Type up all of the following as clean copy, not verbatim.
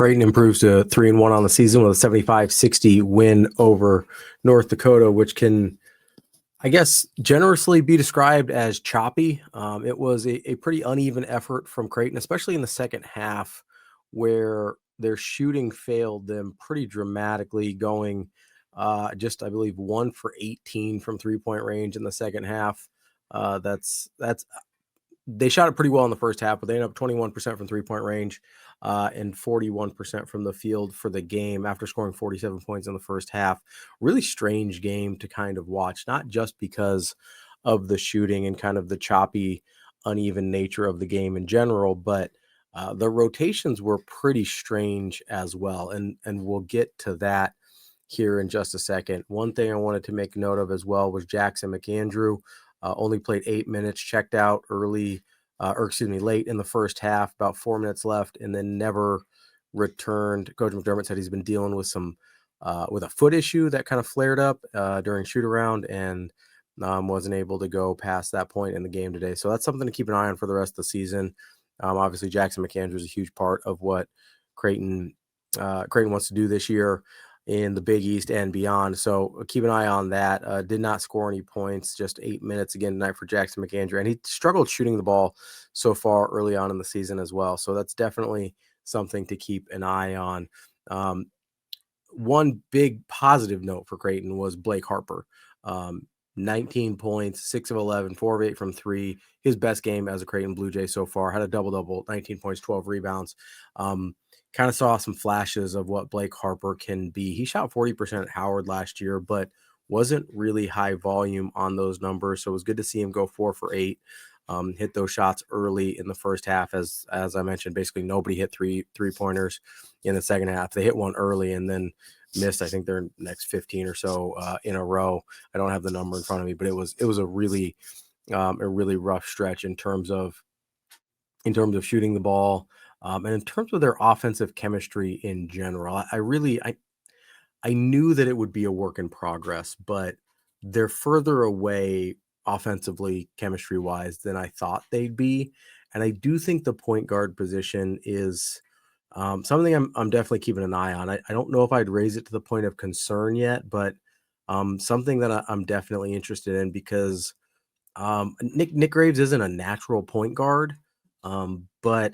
Creighton improves to 3-1 on the season with a 75-60 win over North Dakota, which can, I guess, generously be described as choppy. It was a pretty uneven effort from Creighton, especially in the second half, where their shooting failed them pretty dramatically, going just, I believe, 1 for 18 from three-point range in the second half. That's they shot it pretty well in the first half, but they ended up 21% from three-point range and 41% from the field for the game after scoring 47 points in the first half. Really strange game to kind of watch, not just because of the shooting and kind of the choppy, uneven nature of the game in general, but the rotations were pretty strange as well. And we'll get to that here in just a second. One thing I wanted to make note of as well was Jackson McAndrew. Only played 8 minutes, checked out late in the first half, about 4 minutes left, and then never returned. Coach McDermott said he's been dealing with with a foot issue that kind of flared up during shoot around and wasn't able to go past that point in the game today. So that's something to keep an eye on for the rest of the season. Obviously, Jackson McAndrew is a huge part of what Creighton wants to do this year in the Big East and beyond. So keep an eye on that. Did not score any points, just 8 minutes again tonight for Jackson McAndrew. And he struggled shooting the ball so far early on in the season as well. So that's definitely something to keep an eye on. One big positive note for Creighton was Blake Harper. 19 points, 6 of 11, 4 of 8 from 3. His best game as a Creighton Bluejay so far. Had a double-double, 19 points, 12 rebounds. Kind of saw some flashes of what Blake Harper can be. He shot 40% at Howard last year, but wasn't really high volume on those numbers. So it was good to see him go 4 for 8, hit those shots early in the first half. As I mentioned, basically nobody hit three-pointers in the second half. They hit one early and then missed, I think, their next 15 or so in a row. I don't have the number in front of me, but it was a really rough stretch in terms of shooting the ball. And in terms of their offensive chemistry in general, I knew that it would be a work in progress, but they're further away offensively, chemistry-wise, than I thought they'd be. And I do think the point guard position is something I'm definitely keeping an eye on. I don't know if I'd raise it to the point of concern yet, but something that I'm definitely interested in because Nick Graves isn't a natural point guard, but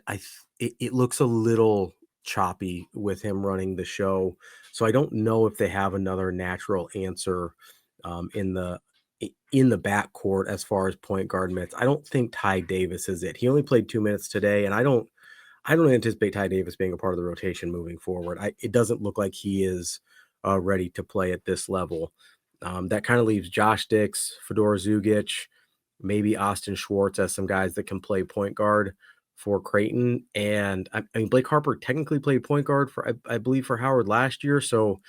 it looks a little choppy with him running the show. So I don't know if they have another natural answer in the backcourt as far as point guard minutes. I don't think Ty Davis is it. He only played 2 minutes today, and I don't anticipate Ty Davis being a part of the rotation moving forward. It doesn't look like he is ready to play at this level. That kind of leaves Josh Dix, Fedor Zugic, maybe Austin Schwartz as some guys that can play point guard for Creighton. And I mean, Blake Harper technically played point guard for, I believe, for Howard last year. So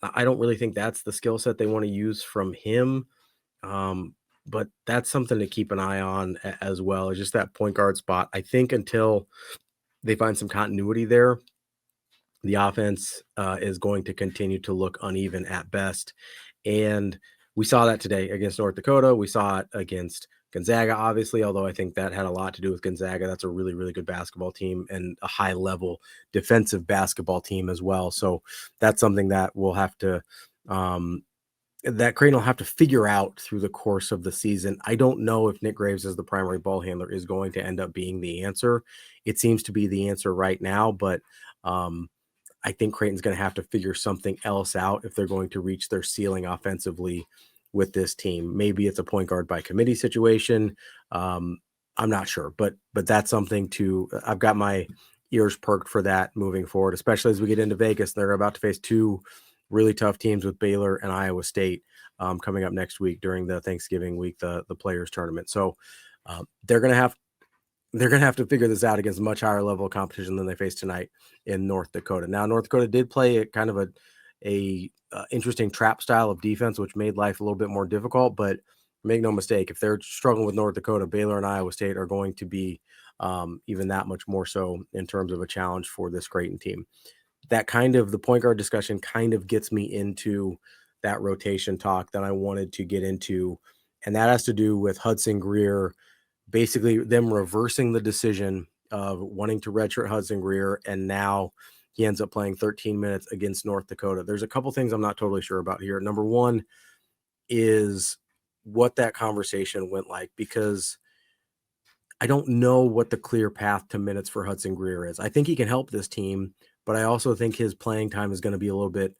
I don't really think that's the skill set they want to use from him. But that's something to keep an eye on as well, is just that point guard spot. I think until they find some continuity there, the offense is going to continue to look uneven at best. And we saw that today against North Dakota. We saw it against Gonzaga, obviously, although I think that had a lot to do with Gonzaga. That's a really, really good basketball team and a high-level defensive basketball team as well. So that's something that we'll have to that Creighton will have to figure out through the course of the season. I don't know if Nick Graves as the primary ball handler is going to end up being the answer. It seems to be the answer right now, but I think Creighton's going to have to figure something else out if they're going to reach their ceiling offensively with this team. Maybe it's a point guard by committee situation. I'm not sure, but that's something I've got my ears perked for that moving forward, especially as we get into Vegas. They're about to face two really tough teams with Baylor and Iowa State coming up next week during the Thanksgiving week, the players tournament. So they're going to have to figure this out against a much higher level of competition than they faced tonight in North Dakota. Now, North Dakota did play a kind of a interesting trap style of defense, which made life a little bit more difficult, but make no mistake, if they're struggling with North Dakota, Baylor and Iowa State are going to be even that much more so in terms of a challenge for this Creighton team. That kind of the point guard discussion kind of gets me into that rotation talk that I wanted to get into. And that has to do with Hudson Greer, basically them reversing the decision of wanting to redshirt Hudson Greer and now he ends up playing 13 minutes against North Dakota. There's a couple things I'm not totally sure about here. Number one is what that conversation went like, because I don't know what the clear path to minutes for Hudson Greer is. I think he can help this team, but I also think his playing time is going to be a little bit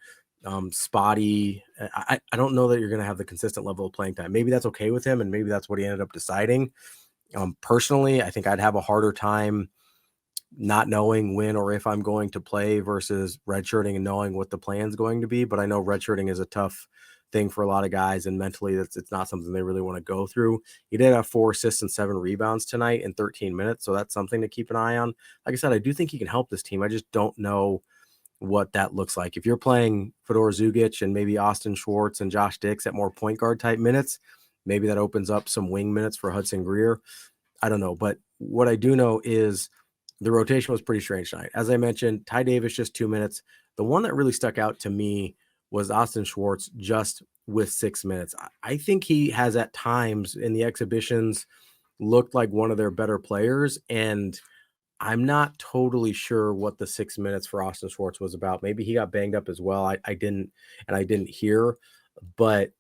spotty. I don't know that you're going to have the consistent level of playing time. Maybe that's okay with him, and maybe that's what he ended up deciding. Personally, I think I'd have a harder time not knowing when or if I'm going to play versus redshirting and knowing what the plan's going to be. But I know redshirting is a tough thing for a lot of guys, and mentally it's not something they really want to go through. He did have 4 assists and 7 rebounds tonight in 13 minutes, so that's something to keep an eye on. Like I said, I do think he can help this team. I just don't know what that looks like. If you're playing Fedor Zugic and maybe Austin Schwartz and Josh Dix at more point guard type minutes, maybe that opens up some wing minutes for Hudson Greer. I don't know. But what I do know is the rotation was pretty strange tonight. As I mentioned, Ty Davis just 2 minutes. The one that really stuck out to me was Austin Schwartz just with 6 minutes. I think he has at times in the exhibitions looked like one of their better players, and I'm not totally sure what the 6 minutes for Austin Schwartz was about. Maybe he got banged up as well. I didn't hear, but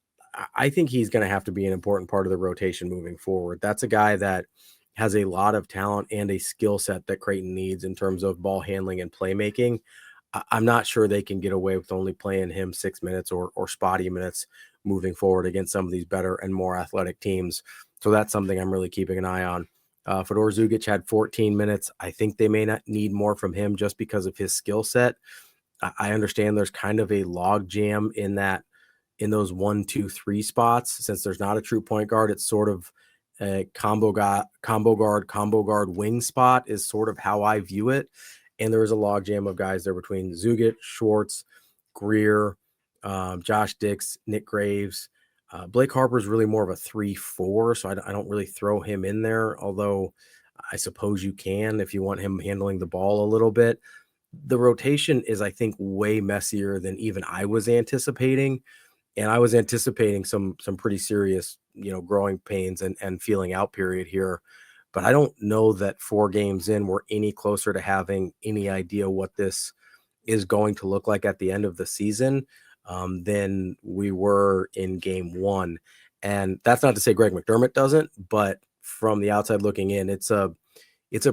I think he's going to have to be an important part of the rotation moving forward. That's a guy that has a lot of talent and a skill set that Creighton needs in terms of ball handling and playmaking. I'm not sure they can get away with only playing him 6 minutes or spotty minutes moving forward against some of these better and more athletic teams. So that's something I'm really keeping an eye on. Fedor Zugic had 14 minutes. I think they may not need more from him just because of his skill set. I understand there's kind of a log jam in those 1, 2, 3 spots. Since there's not a true point guard, it's sort of a combo guard wing spot is sort of how I view it. And there was a log jam of guys there between Zugic, Schwartz, Greer, Josh Dix, Nick Graves. Blake Harper is really more of a 3-4, so I don't really throw him in there, although I suppose you can if you want him handling the ball a little bit. The rotation is, I think, way messier than even I was anticipating. And I was anticipating some pretty serious, growing pains and feeling out period here. But I don't know that 4 games in, we're any closer to having any idea what this is going to look like at the end of the season than we were in game 1. And that's not to say Greg McDermott doesn't, but from the outside looking in, it's a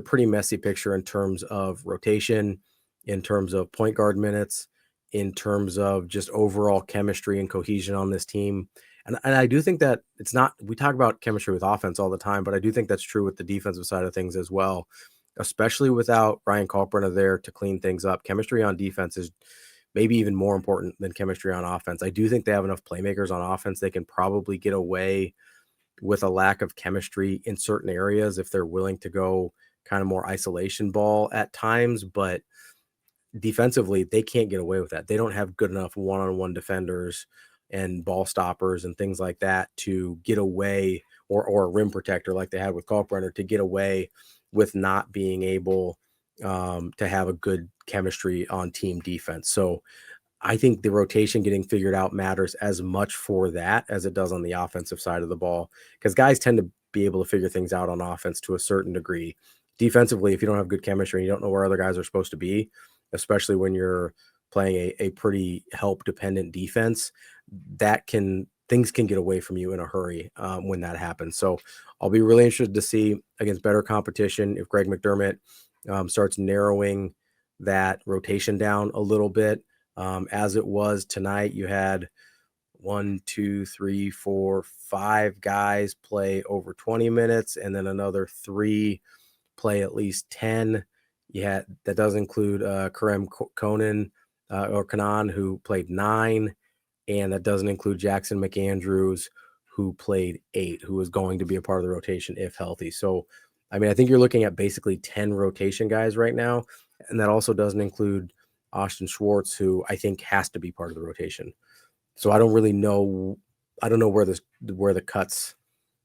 pretty messy picture in terms of rotation, in terms of point guard minutes, in terms of just overall chemistry and cohesion on this team. And I do think that it's not, we talk about chemistry with offense all the time, but I do think that's true with the defensive side of things as well, especially without Ryan Kalkbrenner there to clean things up. Chemistry on defense is maybe even more important than chemistry on offense. I do think they have enough playmakers on offense. They can probably get away with a lack of chemistry in certain areas if they're willing to go kind of more isolation ball at times, but defensively, they can't get away with that. They don't have good enough one-on-one defenders and ball stoppers and things like that to get away, or a rim protector like they had with Kalkbrenner, to get away with not being able to have a good chemistry on team defense. So I think the rotation getting figured out matters as much for that as it does on the offensive side of the ball, because guys tend to be able to figure things out on offense to a certain degree. Defensively, if you don't have good chemistry and you don't know where other guys are supposed to be, especially when you're playing a pretty help-dependent defense, things can get away from you in a hurry when that happens. So I'll be really interested to see against better competition if Greg McDermott starts narrowing that rotation down a little bit. As it was tonight, you had 1, 2, 3, 4, 5 guys play over 20 minutes, and then another 3 play at least 10. Yeah, that does include Karem Kanan, who played 9, and that doesn't include Jackson McAndrews, who played 8, who is going to be a part of the rotation if healthy. So, I mean, I think you're looking at basically 10 rotation guys right now, and that also doesn't include Austin Schwartz, who I think has to be part of the rotation. So I don't really know. I don't know where the cuts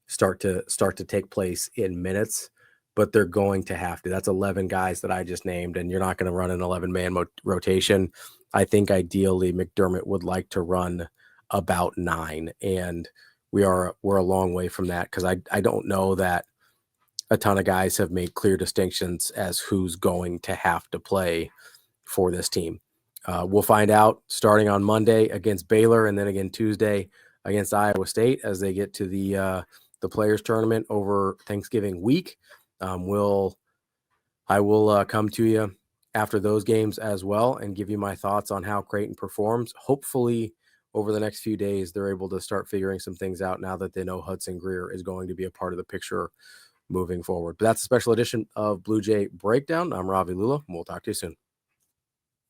start to take place in minutes, but they're going to have to. That's 11 guys that I just named, and you're not going to run an 11-man rotation. I think ideally McDermott would like to run about 9, and we're a long way from that, because I don't know that a ton of guys have made clear distinctions as who's going to have to play for this team. We'll find out starting on Monday against Baylor, and then again Tuesday against Iowa State as they get to the Players Tournament over Thanksgiving week. I will come to you after those games as well and give you my thoughts on how Creighton performs. Hopefully, over the next few days, they're able to start figuring some things out now that they know Hudson Greer is going to be a part of the picture moving forward. But that's a special edition of Bluejay Breakdown. I'm Ravi Lulla, and we'll talk to you soon.